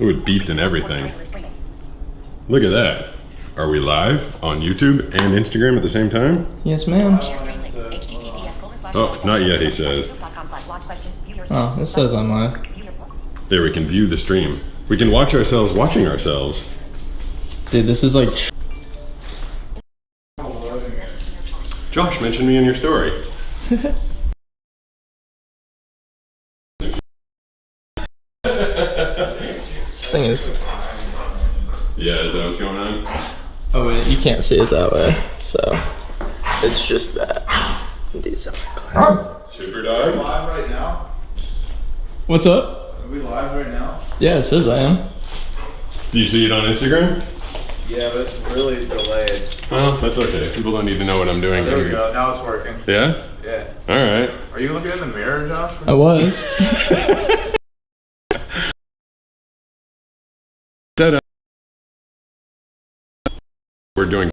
Ooh, it beeped and everything. Look at that. Are we live on YouTube and Instagram at the same time? Yes, ma'am. Oh, not yet, he says. Oh, it says I'm live. There, we can view the stream. We can watch ourselves watching ourselves. Dude, this is like... Josh mentioned me in your story. This thing is... Yeah, is that what's going on? Oh wait, you can't see it that way, so... It's just that. These are my glasses. Super Are we dog. live right now? What's up? Are we live right now? Yeah, it says I am. Do you see it on Instagram? Yeah, but it's really delayed. Well, that's okay. People don't need to know what I'm doing. There we go. Now it's working. Yeah? Yeah. All right. Are you looking in the mirror, Josh? I was. We're doing.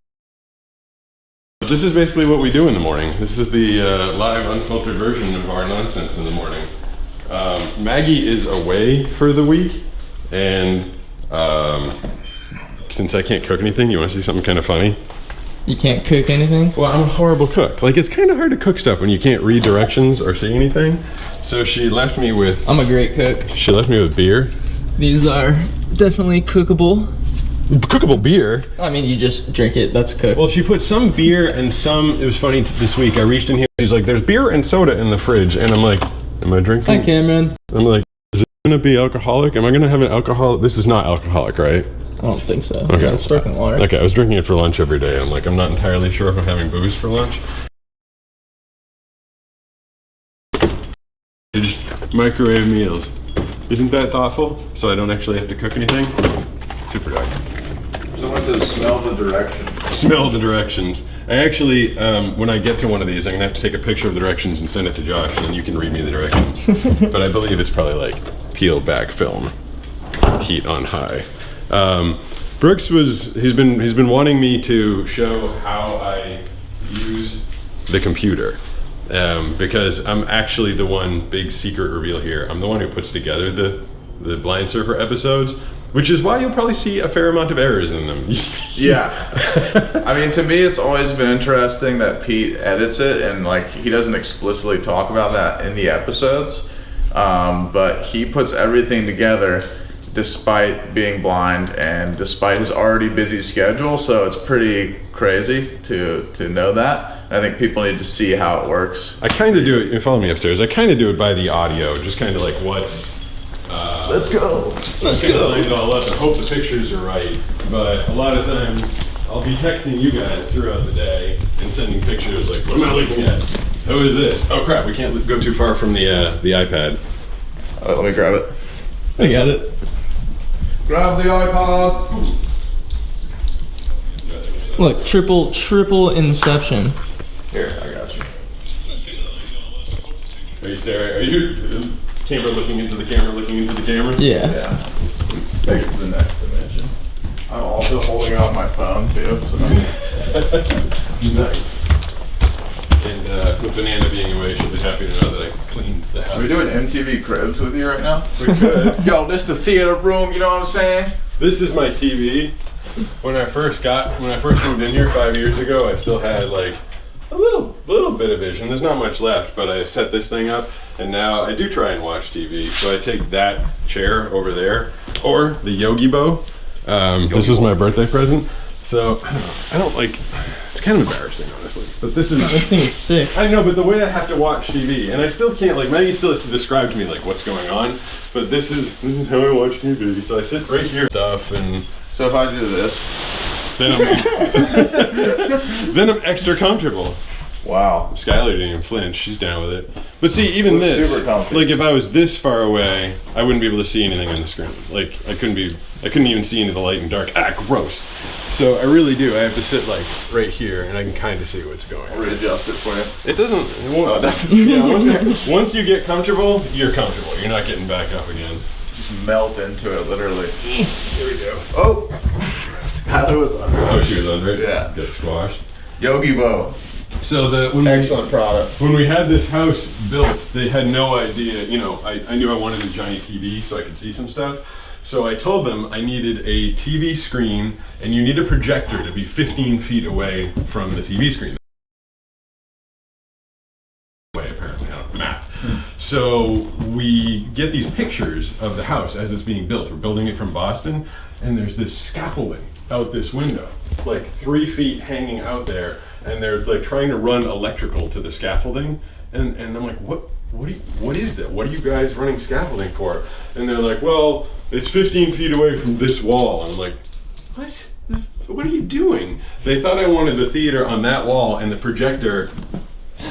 This is basically what we do in the morning. This is the live, unfiltered version of our nonsense in the morning. Maggie is away for the week, and since I can't cook anything, you want to see something kind of funny? You can't cook anything? Well, I'm a horrible cook. Like, it's kind of hard to cook stuff when you can't read directions or see anything. So she left me with. I'm a great cook. She left me with beer. These are definitely cookable. Cookable beer. I mean, you just drink it, that's cooked. Well, she put some beer and some. It was funny this week. I reached in here. She's like, "There's beer and soda in the fridge," and I'm like, "Am I drinking?" Hi, Cameron. I'm like, "Is it gonna be alcoholic? Am I gonna have an alcohol? This is not alcoholic, right?" I don't think so. Okay. Yeah, it's sparkling water. Okay, I was drinking it for lunch every day. I'm like, I'm not entirely sure if I'm having booze for lunch. You just microwave meals. Isn't that thoughtful? So I don't actually have to cook anything? Super dog. Someone says smell the direction. Smell the directions. I actually, when I get to one of these, I'm gonna have to take a picture of the directions and send it to Josh, and then you can read me the directions. But I believe it's probably like peel back film, heat on high. Brooks he's been wanting me to show how I use the computer. Because I'm actually the one big secret reveal here. I'm the one who puts together the Blind Surfer episodes, which is why you'll probably see a fair amount of errors in them. Yeah. I mean, to me, it's always been interesting that Pete edits it, and like he doesn't explicitly talk about that in the episodes, but he puts everything together despite being blind and despite his already busy schedule. So it's pretty crazy to know that. And I think people need to see how it works. I kind of do it, follow me upstairs, I kind of do it by the audio, just kind of like what's... Let's go. Let's go. Line it all up and hope the pictures are right. But a lot of times, I'll be texting you guys throughout the day and sending pictures like, what am I looking at? Who is this? Oh crap, we can't go too far from the iPad. Let me grab it. I got it. Grab the iPod. Look, triple inception. Here, I got you. Are you staring? Are you camera looking into the camera, looking into the camera? Yeah. Yeah. Let's take it to the next dimension. I'm also holding out my phone too. So Nice. And with Banana being away, she'll be happy to know that I cleaned the house. Are we doing MTV Cribs with you right now? We could. Yo, this the theater room, you know what I'm saying? This is my TV. When I first moved in here 5 years ago, I still had like a little bit of vision. There's not much left, but I set this thing up, and now I do try and watch TV. So I take that chair over there, or the Yogi Bo. This was my birthday present. So I don't like. It's kind of embarrassing, honestly. But this This thing is sick. I know, but the way I have to watch TV, and I still can't, like, Maggie still has to describe to me, like, what's going on, but this is how I watch TV. So I sit right here, stuff, and So if I do this, then I'm extra comfortable. wow. Skylar didn't even flinch, she's down with it. But see, even Looks this, super comfy. like, if I was this far away, I wouldn't be able to see anything on the screen. Like, I couldn't even see into the light and dark. Ah, gross. So I really do. I have to sit like right here, and I can kind of see what's going I'll on. readjust it for you. It doesn't. It doesn't. Yeah, once you get comfortable, you're comfortable. You're not getting back up again. Just melt into it, literally. Here we go. Oh! Skylar was under it. Oh, she was under it. Yeah. Got squashed. Yogi Bo. So Excellent product. when we had this house built, they had no idea. You know, I knew I wanted a giant TV so I could see some stuff. So I told them I needed a TV screen, and you need a projector to be 15 feet away from the TV screen. Apparently, I don't know, math. So we get these pictures of the house as it's being built. We're building it from Boston, and there's this scaffolding out this window, like 3 feet hanging out there, and they're like trying to run electrical to the scaffolding, and I'm like, what is that? What are you guys running scaffolding for? And they're like, well, it's 15 feet away from this wall. And I'm like, what are you doing? They thought I wanted the theater on that wall and the projector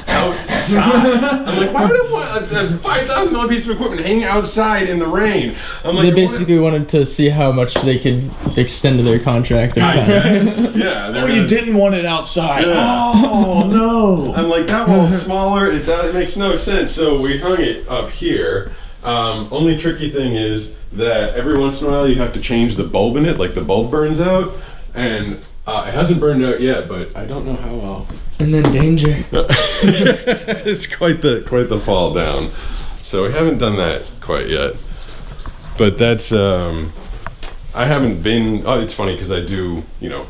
outside. I'm like, why would I want a $5,000 piece of equipment hanging outside in the rain? I'm like, They basically wanted to see how much they could extend their contract. I guess. Yeah. Oh, you didn't want it outside. Yeah. Oh no. I'm like, that wall's smaller. It makes no sense. So we hung it up here. Only tricky thing is that every once in a while you have to change the bulb in it, like the bulb burns out, and it hasn't burned out yet, but I don't know how well. And then danger. It's quite the fall down. So we haven't done that quite yet. But that's I haven't been. Oh, it's funny because I do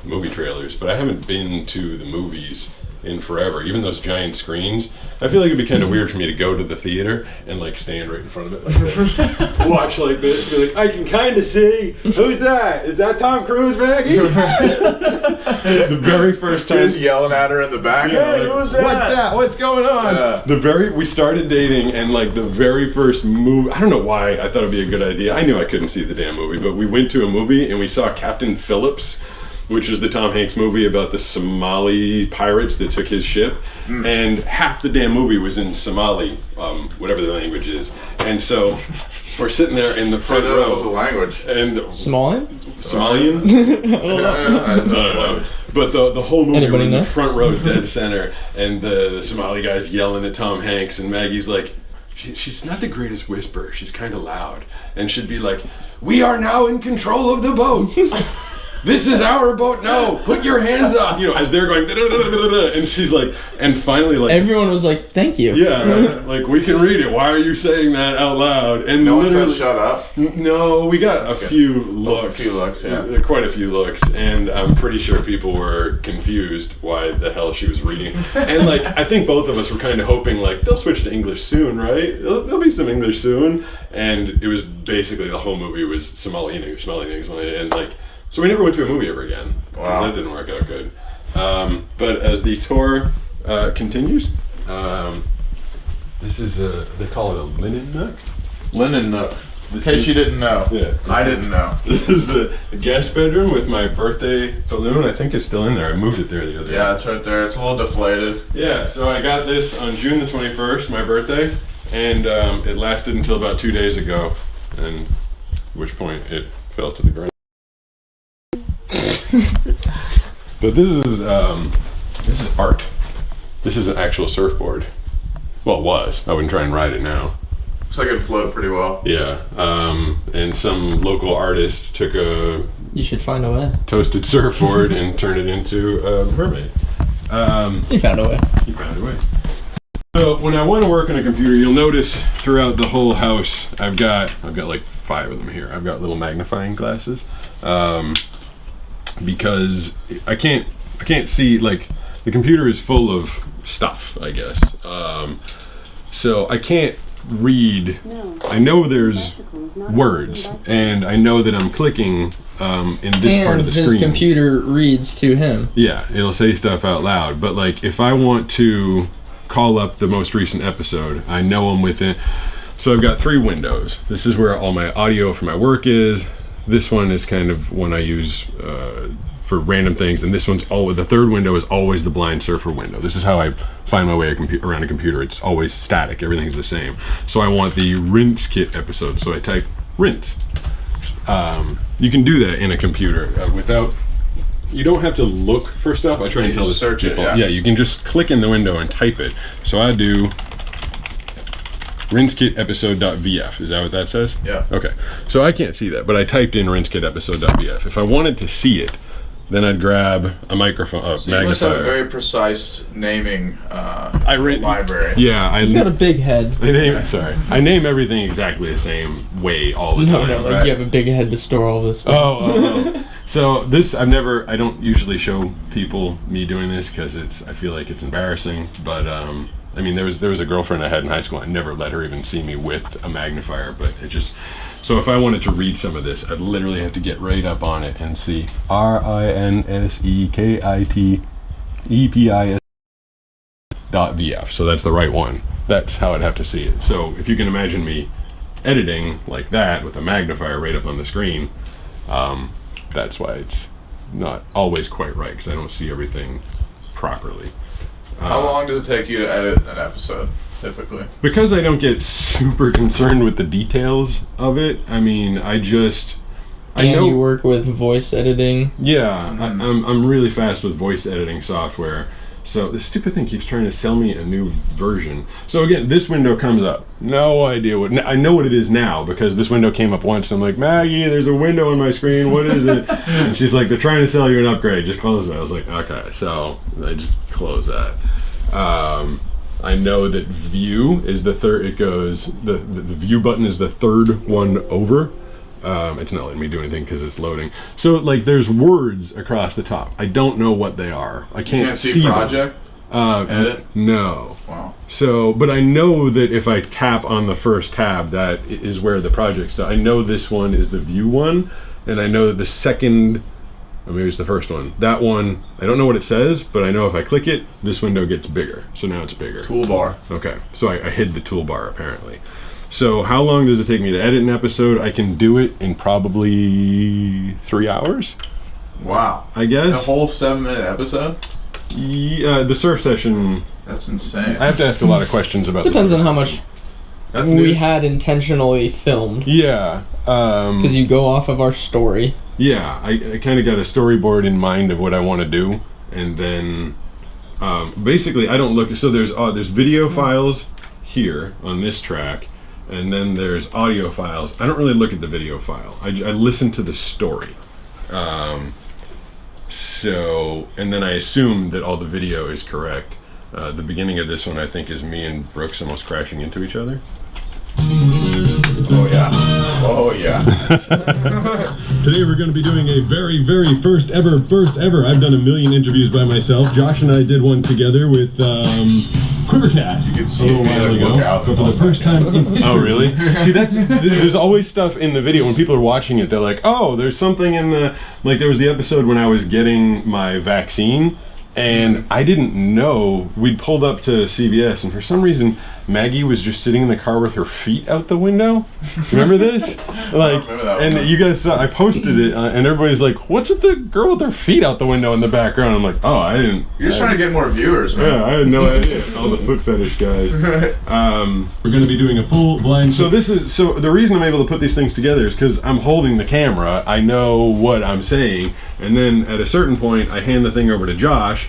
movie trailers, but I haven't been to the movies in forever. Even those giant screens, I feel like it'd be kind of weird for me to go to the theater and like stand right in front of it like this, watch like this, be like, I can kind of see. Who's that? Is that Tom Cruise, Maggie? The very first time, Just yelling at her in the back. hey, Like, what's that? What's going on? Yeah. We started dating, and like the very first movie, I don't know why I thought it'd be a good idea. I knew I couldn't see the damn movie, but we went to a movie and we saw Captain Phillips, which is the Tom Hanks movie about the Somali pirates that took his ship. And half the damn movie was in Somali, whatever the language is. And so we're sitting there in the front What was the row. language? And Somalian? Somalian? I don't know. But the whole movie, Anybody we're in the know? front row, dead center, and the Somali guy's yelling at Tom Hanks, and Maggie's like, she's not the greatest whisperer, she's kind of loud. And she'd be like, we are now in control of the boat. This is our boat. No, put your hands up. As they're going, da-da-da-da-da-da, and she's like, and finally, like, Everyone was like, thank you. yeah, like, we can read it. Why are you saying that out loud? And No one said literally, shut up. no, we got a few looks. A few looks, yeah. Quite a few looks, and I'm pretty sure people were confused why the hell she was reading. And like, I think both of us were kind of hoping like they'll switch to English soon, right? There'll be some English soon. And it was basically the whole movie was Somali English, and like. So we never went to a movie ever again, because Wow. that didn't work out good. But as the tour continues, this is they call it a linen nook. Linen Nook. In This case is- you didn't know. Yeah. I didn't know. This is the guest bedroom with my birthday balloon. I think it's still in there. I moved it there the other day. Yeah, it's right there. It's a little deflated. Yeah, so I got this on June the 21st, my birthday, and it lasted until about 2 days ago, and at which point it fell to the ground. But this is art. This is an actual surfboard. Well, it was. I wouldn't try and ride it now. Looks like it float pretty well. Yeah, and some local artist took a You should find a way. toasted surfboard and turned it into a mermaid. You found a way. He found a way. So when I want to work on a computer, you'll notice throughout the whole house, I've got like 5 of them here. I've got little magnifying glasses, because I can't see, like, the computer is full of stuff, I guess. So I can't read. I know there's words, and I know that I'm clicking in this part of the his screen. computer reads to him. Yeah, it'll say stuff out loud. But like, if I want to call up the most recent episode, I know I'm within. So I've got 3 windows. This is where all my audio for my work is. This one is kind of one I use for random things, and this one's always, the 3rd window is always the blind surfer window. This is how I find my way around a computer. It's always static. Everything's the same. So I want the rinse kit episode. So I type rinse. You can do that in a computer without. You don't have to look for stuff. I try and tell this to search it, people. yeah. Yeah, you can just click in the window and type it. So I do rinsekit episode.vf. Is that what that says? Yeah. Okay. So I can't see that, but I typed in rinsekit episode.vf. If I wanted to see it, Then I'd grab a microphone, a So you must have a magnifier. very precise naming library. Yeah, He's got a big head. I name everything exactly the same way all the time. No, like right. you have a big head to store all this stuff. Oh. So this, I don't usually show people me doing this because I feel like it's embarrassing. But I mean, there was a girlfriend I had in high school. I never let her even see me with a magnifier, but it just. So if I wanted to read some of this, I'd literally have to get right up on it and see RINSEKITEPIS.VF. So that's the right one. That's how I'd have to see it. So if you can imagine me editing like that with a magnifier right up on the screen, that's why it's not always quite right, because I don't see everything properly. How long does it take you to edit an episode, typically? Because I don't get super concerned with the details of it, I mean, I know you work with voice editing. Yeah, I'm really fast with voice editing software. So this stupid thing keeps trying to sell me a new version. So again, this window comes up. No idea I know what it is now because this window came up once. I'm like, Maggie, there's a window on my screen. What is it? And she's like, they're trying to sell you an upgrade. Just close it. I was like, okay. So I just close that. I know that view is the third. It goes the view button is the third one over. It's not letting me do anything because it's loading. So like there's words across the top. I don't know what they are. I can't see project edit. No. Wow. So, but I know that if I tap on the first tab, that is where the project's done. I know this one is the view one, and I know that the second, or maybe it's the first one. That one, I don't know what it says, but I know if I click it, this window gets bigger. So now it's bigger. Toolbar. Okay. So I hid the toolbar apparently. So how long does it take me to edit an episode? I can do it in probably 3 hours. Wow. I guess. A whole 7-minute episode? Yeah, the surf session. That's insane. I have to ask a lot of questions about. Depends the surf on how session. much That's we news. had intentionally filmed. Yeah. Because you go off of our story. Yeah, I kind of got a storyboard in mind of what I want to do, and then basically I don't look. So there's video files here on this track. And then there's audio files. I don't really look at the video file. I listen to the story. And then I assume that all the video is correct. The beginning of this one, I think, is me and Brooks almost crashing into each other. Oh yeah. Oh yeah. Today we're going to be doing a very, very first ever. I've done a million interviews by myself. Josh and I did one together with Quivercast. You can see me like look out. But for the first time in history. Oh, really? See, there's always stuff in the video when people are watching it. They're like, oh, there's something in the, like there was the episode when I was getting my vaccine. And I didn't know, we'd pulled up to CVS, and for some reason, Maggie was just sitting in the car with her feet out the window. Remember this? Like, remember that and one. you guys saw, I posted it, and everybody's like, what's with the girl with her feet out the window in the background? I'm like, oh, I didn't. You're just trying to get more viewers, man. Yeah, I had no idea. All the foot fetish guys. We're going to be doing a full blind. So the reason I'm able to put these things together is because I'm holding the camera. I know what I'm saying, and then at a certain point, I hand the thing over to Josh,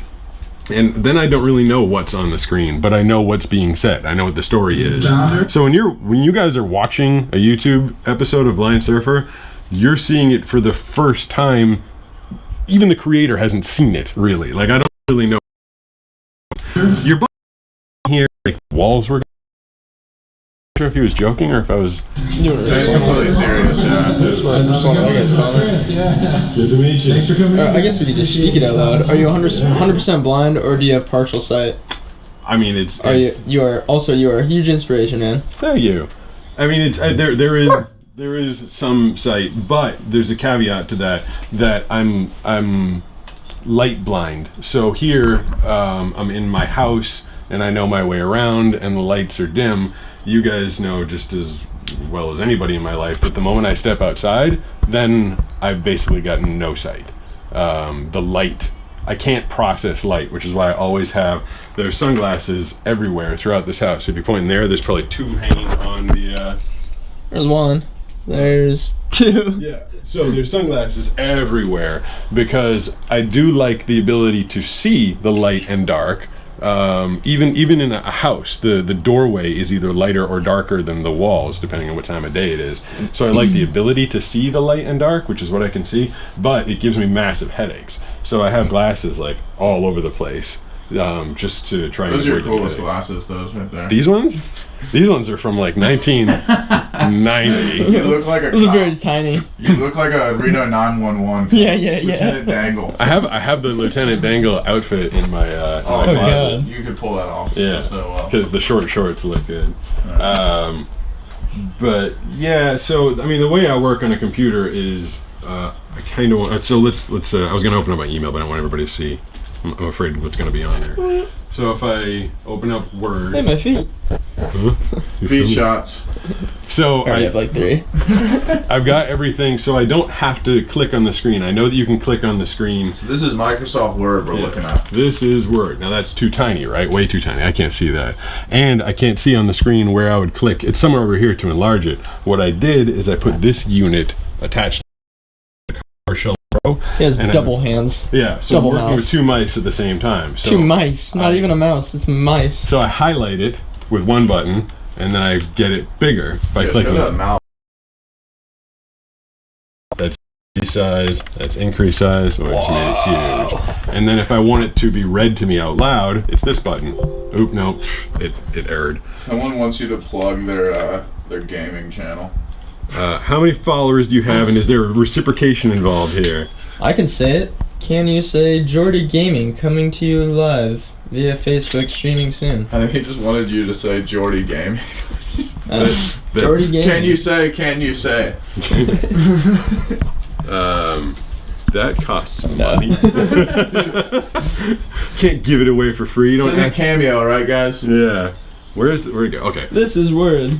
and then I don't really know what's on the screen, but I know what's being said. I know what the story is. So when you guys are watching a YouTube episode of Blind Surfer, you're seeing it for the first time. Even the creator hasn't seen it, really. Like, I don't really know. Your here, like, walls were. I'm not sure if he was joking or if I was. It's completely serious, yeah. Good to meet you. Thanks for coming. I guess we could just speak it out loud. Are you 100% blind, or do you have partial sight? I mean, You are a huge inspiration, man. Thank you. I mean, it's there is some sight, but there's a caveat to that I'm light blind. So here I'm in my house and I know my way around, and the lights are dim. You guys know just as well as anybody in my life that the moment I step outside, then I've basically gotten no sight. The light, I can't process light, which is why I always have, there's sunglasses everywhere throughout this house. If you point in there's probably two hanging on the... There's one. There's two. Yeah, so there's sunglasses everywhere because I do like the ability to see the light and dark. even in a house, the doorway is either lighter or darker than the walls, depending on what time of day it is. So I like the ability to see the light and dark, which is what I can see, but it gives me massive headaches. So I have glasses like all over the place, just to try and Those are your avoid the coolest headaches. glasses, those right there. These ones? These ones are from like 1990. You look like a Those are cop. very tiny. You look like a Reno 911. Yeah. Lieutenant Dangle. I have the Lieutenant Dangle outfit in my, Oh, closet. God. You could pull that off. Yeah, So well. because the short shorts look good. But yeah, so I mean, the way I work on a computer is I kind of want. So let's. I was gonna open up my email, but I don't want everybody to see. I'm afraid what's gonna be on there. So if I open up Word, Hey, my feet. Huh? You Feet feel me? shots. So I already have like 3. I've got everything, so I don't have to click on the screen. I know that you can click on the screen. So this is Microsoft Word we're looking at. This is Word. Now that's too tiny, right? Way too tiny. I can't see that. And I can't see on the screen where I would click. It's somewhere over here to enlarge it. What I did is I put this unit attached to the PowerShell Pro. He has and double hands. Yeah, so double I'm working mouse. with 2 mice at the same time. So 2 mice. Not even a mouse. It's mice. So I highlight it with one button, and then I get it bigger by clicking. Show that mouse. That's decrease size, that's increase size, oh, I just made it huge. And then if I want it to be read to me out loud, it's this button. Oop, no, it erred. Someone wants you to plug their gaming channel. How many followers do you have, and is there reciprocation involved here? I can say it. Can you say Jordy Gaming coming to you live via Facebook streaming soon? I think he just wanted you to say Jordy Game. Jordy Gaming. Can you say? That costs money. Can't give it away for free. You This don't isn't have Cameo, right, guys? Yeah. Where'd it go? Okay. This is Word.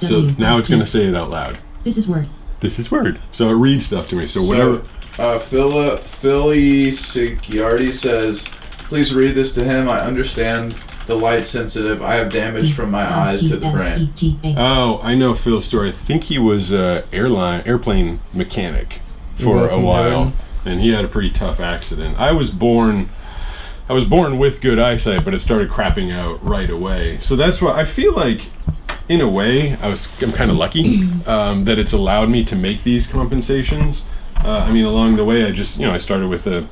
So now it's gonna say it out loud. This is Word. This is Word. So it reads stuff to me. So whatever. Philly Sigiardi says, please read this to him. I understand the light sensitive. I have damage from my eyes to the brain. Oh, I know Phil's story. I think he was a airplane mechanic for a while, and he had a pretty tough accident. I was born with good eyesight, but it started crapping out right away. So that's why I feel like, in a way, I'm kind of lucky that it's allowed me to make these compensations. I mean, along the way, I started with a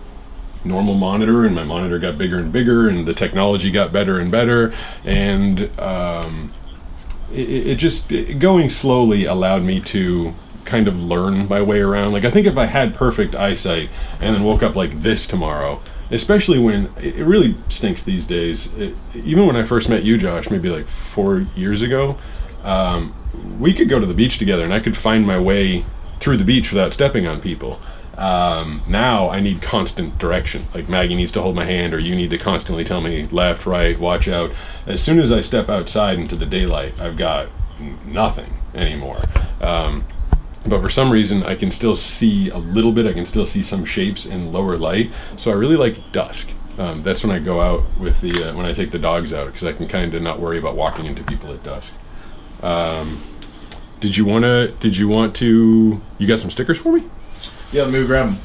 normal monitor, and my monitor got bigger and bigger, and the technology got better and better, and going slowly allowed me to kind of learn my way around. Like, I think if I had perfect eyesight and then woke up like this tomorrow, especially when it really stinks these days, even when I first met you, Josh, maybe like 4 years ago, we could go to the beach together and I could find my way through the beach without stepping on people. Now I need constant direction. Like, Maggie needs to hold my hand, or you need to constantly tell me left, right, watch out. As soon as I step outside into the daylight, I've got nothing anymore. But for some reason, I can still see a little bit. I can still see some shapes in lower light. So I really like dusk. That's when I go out with when I take the dogs out, because I can kind of not worry about walking into people at dusk. Did you want to, you got some stickers for me? Yeah, let me grab them.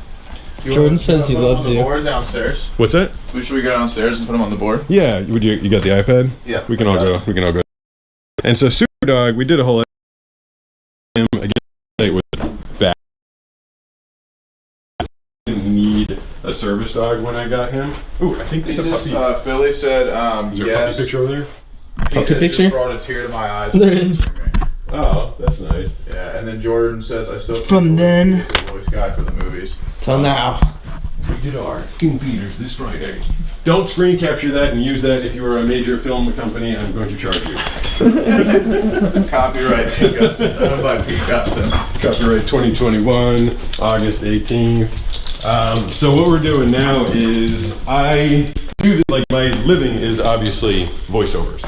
Jordan says he loves you. Board downstairs. What's that? Should we go downstairs and put them on the board? Yeah, you got the iPad? Yeah. We can all go. And so Superdog, we did a whole him again with back. Didn't need a service dog when I got him. Ooh, I think there's a puppy. Philly said, Is there a yes. puppy picture over there? Puppy picture? Just brought a tear to my eyes. There is. Oh, that's nice. Yeah, and then Jordan says, I still From then- he's the voice guy for the movies. Till now. We did our King Peters this Friday. Don't screen capture that and use that if you are a major film company. I'm going to charge you. Copyright Pete Gustin. Owned by Pete Gustin. Copyright 2021, August 18th. So what we're doing now is I do this, like, my living is obviously voiceovers.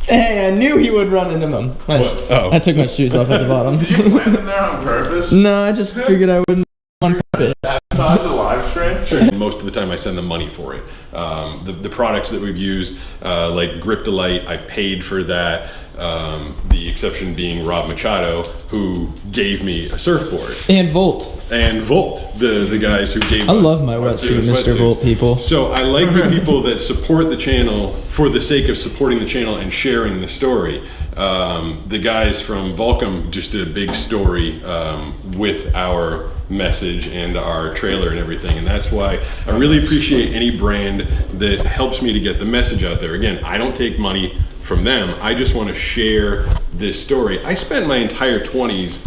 Hey, I knew he would run into them. Oh. I took my shoes off at the bottom. Did you plant them there on purpose? No, I just figured I wouldn't on purpose. Sabotage the live stream? Sure. And most of the time I send them money for it. The products that we've used, like Grip the Light, I paid for that. The exception being Rob Machado, who gave me a surfboard. And Volt. and Volt, the guys who gave I us love my our wetsuit, serious Mr. wetsuits. Volt people. So I like the people that support the channel for the sake of supporting the channel and sharing the story. The guys from Volcom just did a big story with our message and our trailer and everything, and that's why I really appreciate any brand that helps me to get the message out there. Again, I don't take money from them. I just want to share this story. I spent my entire 20s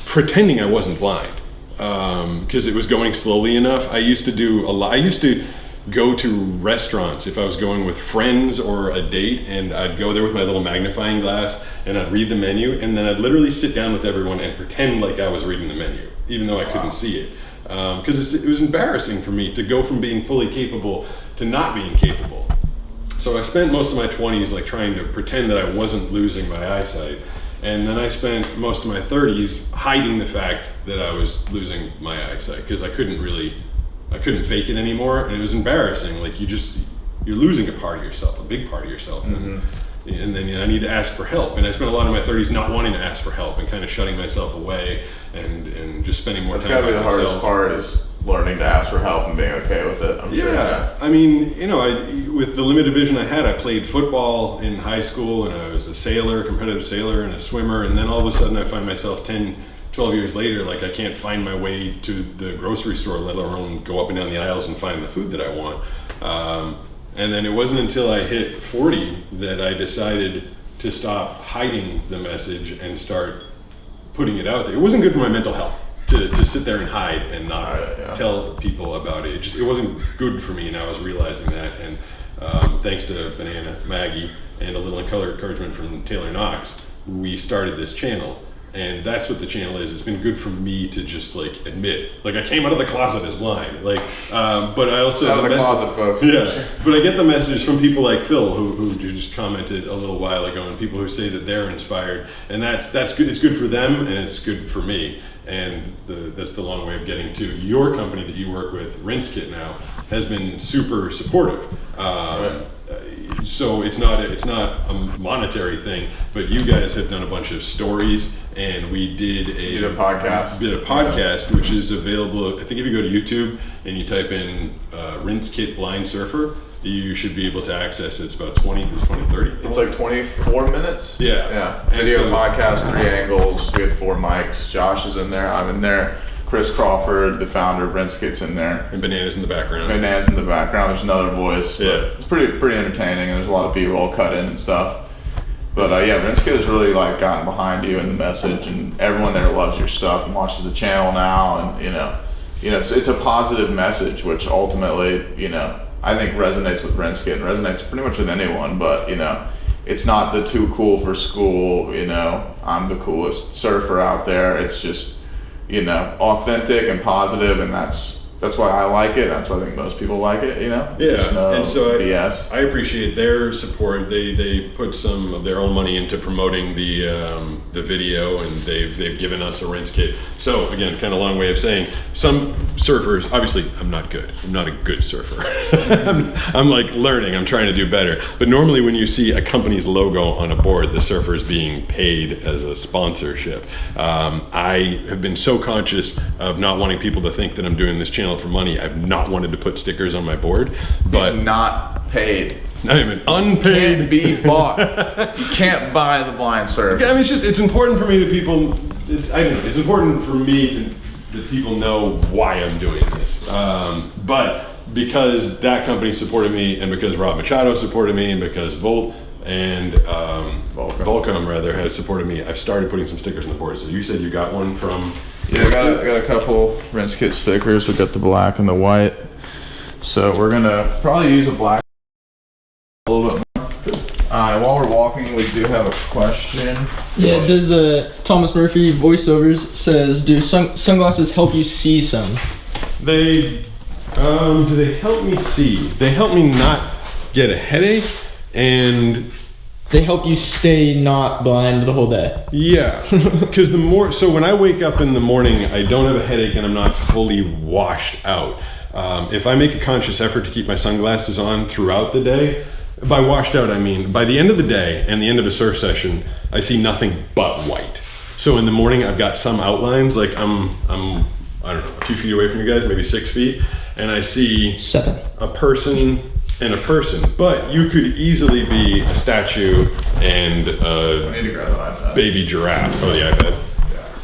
pretending I wasn't blind because it was going slowly enough. I used to do a lot. I used to go to restaurants if I was going with friends or a date, and I'd go there with my little magnifying glass and I'd read the menu, and then I'd literally sit down with everyone and pretend like I was reading the menu, even though I couldn't see it. Because it was embarrassing for me to go from being fully capable to not being capable. So I spent most of my 20s like trying to pretend that I wasn't losing my eyesight. And then I spent most of my 30s hiding the fact that I was losing my eyesight because I couldn't fake it anymore, and it was embarrassing. Like you're losing a part of yourself, a big part of yourself. And then I need to ask for help. And I spent a lot of my 30s not wanting to ask for help and kind of shutting myself away and just spending more time by myself. That's gotta be the hardest part, is learning to ask for help and being okay with it. I'm sure. Yeah, I mean, with the limited vision I had, I played football in high school, and I was a sailor, competitive sailor, and a swimmer. And then all of a sudden I find myself 10, 12 years later, like I can't find my way to the grocery store, let alone go up and down the aisles and find the food that I want. And then it wasn't until I hit 40 that I decided to stop hiding the message and start putting it out there. It wasn't good for my mental health to sit there and hide and not tell people about it. It wasn't good for me, and I was realizing that. And thanks to Banana, Maggie, and a little encouragement from Taylor Knox, we started this channel. And that's what the channel is. It's been good for me to just like admit, like I came out of the closet as blind, like, but I also out of the closet, folks. Yeah, but I get the message from people like Phil, who just commented a little while ago, and people who say that they're inspired, and that's good. It's good for them, and it's good for me. And that's the long way of getting to your company that you work with. Rinse Kit now has been super supportive. Right. So it's not a monetary thing, but you guys have done a bunch of stories, and we did a podcast, which is available. I think if you go to YouTube and you type in Rinse Kit Blind Surfer, you should be able to access it. It's about 30. It's like 24 minutes. Yeah. Video podcast, 3 angles. We had 4 mics. Josh is in there. I'm in there. Chris Crawford, the founder of Rinse Kit's in there. And Banana's in the background. There's another voice. Yeah. It's pretty entertaining, and there's a lot of B-roll cut in and stuff. But Rinse Kit has really like gotten behind you and the message, and everyone there loves your stuff and watches the channel now, and it's a positive message, which ultimately, I think resonates with Rinse Kit, resonates pretty much with anyone, but it's not the too cool for school, I'm the coolest surfer out there. It's just, authentic and positive, and that's why I like it. That's why I think most people like it, Yeah, no and so BS. I appreciate their support. They put some of their own money into promoting the video, and they've given us a Rinse Kit. So again, kind of a long way of saying, some surfers, obviously I'm not good. I'm not a good surfer. I'm like learning. I'm trying to do better. But normally when you see a company's logo on a board, the surfer's being paid as a sponsorship. I have been so conscious of not wanting people to think that I'm doing this channel for money. I've not wanted to put stickers on my board, but He's not paid. I'm an unpaid. Can't be bought. You can't buy the blind surf. I mean, it's important for me that people. It's important for me that people know why I'm doing this. But because that company supported me, and because Rob Machado supported me, and because Volt and Volcom rather has supported me, I've started putting some stickers on the board. So you said you got one from. Yeah, I got a couple Rinse Kit stickers. We got the black and the white. So we're gonna probably use a black a little bit more. While we're walking, we do have a question. Yeah, does Thomas Murphy voiceovers says, do sunglasses help you see some? Do they help me see? They help me not get a headache, and they help you stay not blind the whole day. Yeah, because so when I wake up in the morning, I don't have a headache and I'm not fully washed out. If I make a conscious effort to keep my sunglasses on throughout the day, by washed out I mean by the end of the day and the end of a surf session, I see nothing but white. So in the morning I've got some outlines, like I'm I don't know, a few feet away from you guys, maybe 6 feet, and I see 7. a person and a person, but you could easily be a statue and I need to grab the iPad. baby giraffe. Oh, the iPad.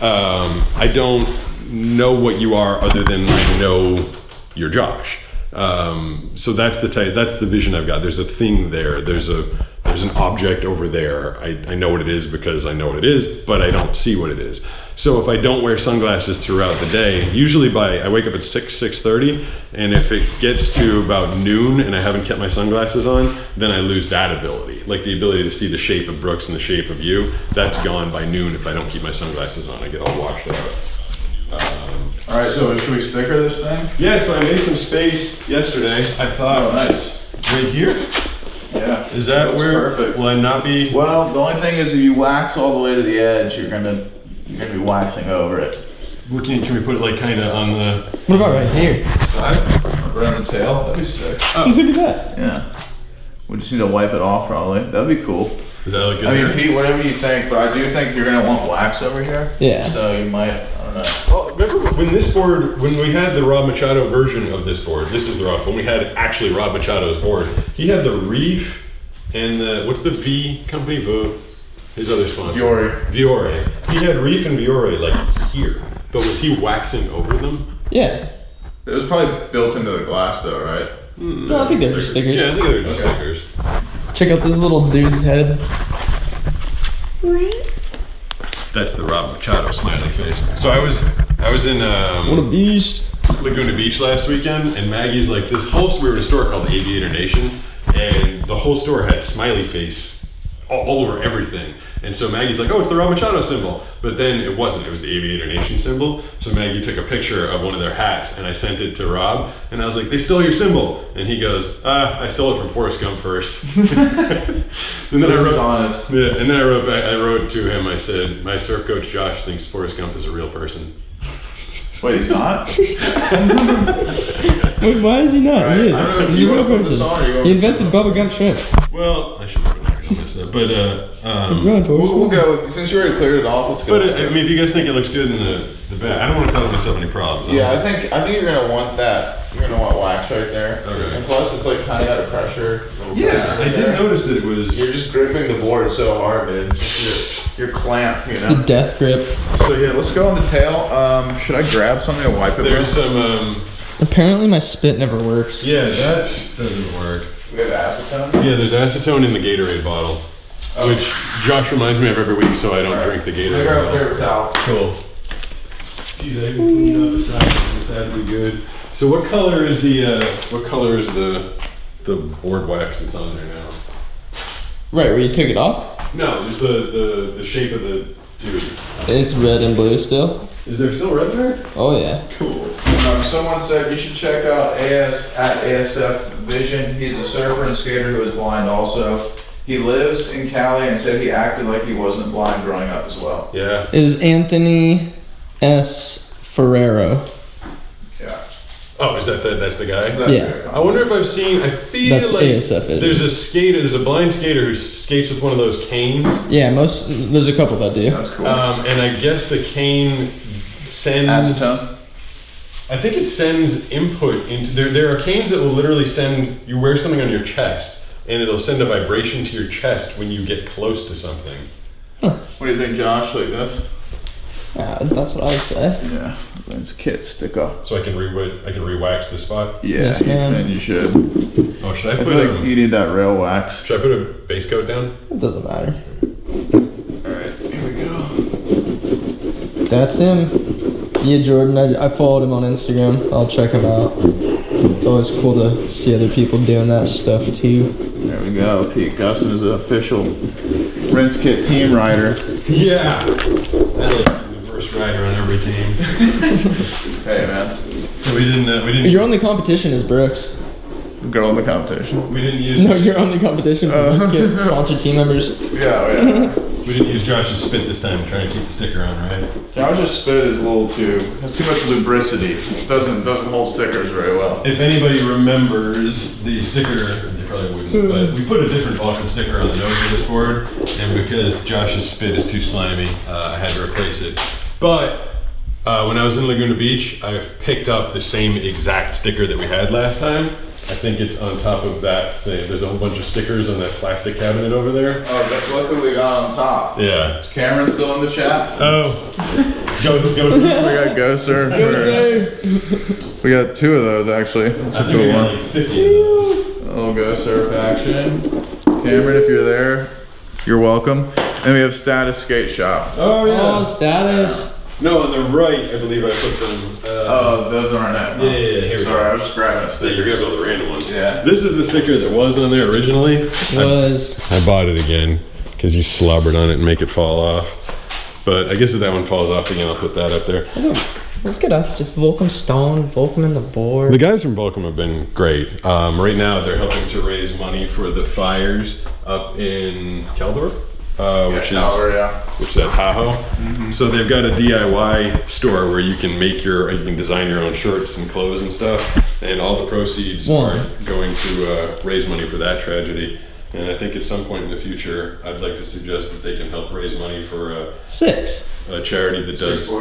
Yeah. I don't know what you are other than I know you're Josh. So that's the vision I've got. There's a thing there. There's an object over there. I know what it is because I know what it is, but I don't see what it is. So if I don't wear sunglasses throughout the day, usually I wake up at 6:30, and if it gets to about noon and I haven't kept my sunglasses on, then I lose that ability. Like the ability to see the shape of Brooks and the shape of you, that's gone by noon if I don't keep my sunglasses on. I get all washed out. All right, so should we sticker this thing? Yeah, so I made some space yesterday. I thought, Oh, nice. right here? Yeah. Is that looks where? Perfect. Will I not be? Well, the only thing is if you wax all the way to the edge, you're gonna be waxing over it. Can we put it like kind of on the What about right here? side? Around the tail, that'd be sick. Look at that. Yeah. We just need to wipe it off probably. That'd be cool. Does that look good? I mean, there? Pete, whatever you think, but I do think you're gonna want wax over here. Yeah. So you might, I don't know. Oh, remember when we had the Rob Machado version of this board? This is the Rob. When we had actually Rob Machado's board, he had the Reef and what's the V company? His other sponsor. Viore. He had Reef and Viore like here, but was he waxing over them? Yeah. It was probably built into the glass though, right? No, I think they're just stickers. Yeah, I think they're just Okay. stickers. Check out this little dude's head. That's the Rob Machado smiley face. So I was in What a beast. Laguna Beach last weekend, and Maggie's like, we were in a store called Aviator Nation, and the whole store had smiley face all over everything. And so Maggie's like, oh, it's the Rob Machado symbol. But then it wasn't, it was the Aviator Nation symbol. So Maggie took a picture of one of their hats, and I sent it to Rob, and I was like, they stole your symbol. And he goes, I stole it from Forrest Gump first. And then This is honest. Yeah, and then I wrote to him, I said, my surf coach Josh thinks Forrest Gump is a real person. Wait, he's not? Wait, why is he not? Right. He is. I don't know, do He's you a real wanna put this person. on or you want He me to invented put bubblegum shrimp. Well, I should have put it on this stuff, but We'll go with, since you already cleared it off, let's go. But I mean, if you guys think it looks good in the back, I don't want to cause myself any problems. Yeah, I think you're gonna want that. You're gonna want wax right there. Okay. And plus, it's like kind of out of pressure. Yeah, I did notice that it was. You're just gripping the board so hard, man. You're clamped, you It's the know. death grip. So yeah, let's go on the tail. Should I grab something to wipe it There's with? some. Apparently my spit never works. Yeah, that doesn't work. We have acetone. Yeah, there's acetone in the Gatorade bottle, which Josh reminds me of every week, so I don't drink the Gatorade bottle. towel. Cool. Geez, I even cleaned up the side. The side would be good. So what color is the board wax that's on there now? Right, where you took it off? No, just the shape of the dude. It's red and blue still. Is there still red there? Oh yeah. Cool. Someone said you should check out ASF Vision. He's a surfer and skater who is blind also. He lives in Cali and said he acted like he wasn't blind growing up as well. Yeah. It was Anthony S. Ferrero. Yeah. Oh, that's the guy? Yeah. I wonder if I've seen, I feel That's like ASF, isn't there's it? there's a blind skater who skates with one of those canes. Yeah, there's a couple that do. That's cool. And I guess the cane sends, Acetone? I think it sends input into, there are canes that will literally send, you wear something on your chest, and it'll send a vibration to your chest when you get close to something. What do you think, Josh? Like this? That's what I would say. Yeah. It's kit sticker. So I can re-wax the spot? Yeah, Yes, ma'am. you should. Oh, should I I put feel like you need that rail wax. should I put a base coat down? It doesn't matter. Alright, here we go. That's him. Yeah, Jordan. I followed him on Instagram. I'll check him out. It's always cool to see other people doing that stuff too. There we go. Pete Gusson is the official Rinse Kit team rider. Yeah. That's like the worst rider on every team. Hey, man. So we didn't Your only competition is Brooks. Girl in the competition. we didn't use No, your only competition for Brooks get sponsored team members. Yeah. we didn't use Josh's spit this time, trying to keep the sticker on, right? Josh's spit is a little has too much lubricity. Doesn't hold stickers very well. If anybody remembers the sticker, they probably wouldn't, but we put a different Vulcan sticker on the nose of this board, and because Josh's spit is too slimy, I had to replace it. But When I was in Laguna Beach, I've picked up the same exact sticker that we had last time. I think it's on top of that thing. There's a whole bunch of stickers on that plastic cabinet over there. Oh, look what we got on top. Yeah. Is Cameron still in the chat? Oh. Go. We got Go Surf. We got 2 of those actually. That's a cool one. Like 50 of those. A little Go Surf action. Cameron, if you're there, you're welcome. And we have Status Skate Shop. Oh yeah. Oh, status. No, on the right, I believe I put them. Oh, those aren't it. Yeah, here we Sorry, go. I was just grabbing a Yeah, sticker. you're grabbing all the random ones. Yeah. This is the sticker that was on there originally. Was. I bought it again because you slobbered on it and make it fall off. But I guess if that one falls off again, I'll put that up there. Look at us, just Volcom Stone, Volcom in the board. The guys from Volcom have been great. Right now, they're helping to raise money for the fires up in Caldor, which that's Tahoe. Mm-hmm. So they've got a DIY store where you can design your own shirts and clothes and stuff, and all the proceeds are going to raise money for that tragedy. And I think at some point in the future, I'd like to suggest that they can help raise money for 6. a charity that does Skateboards?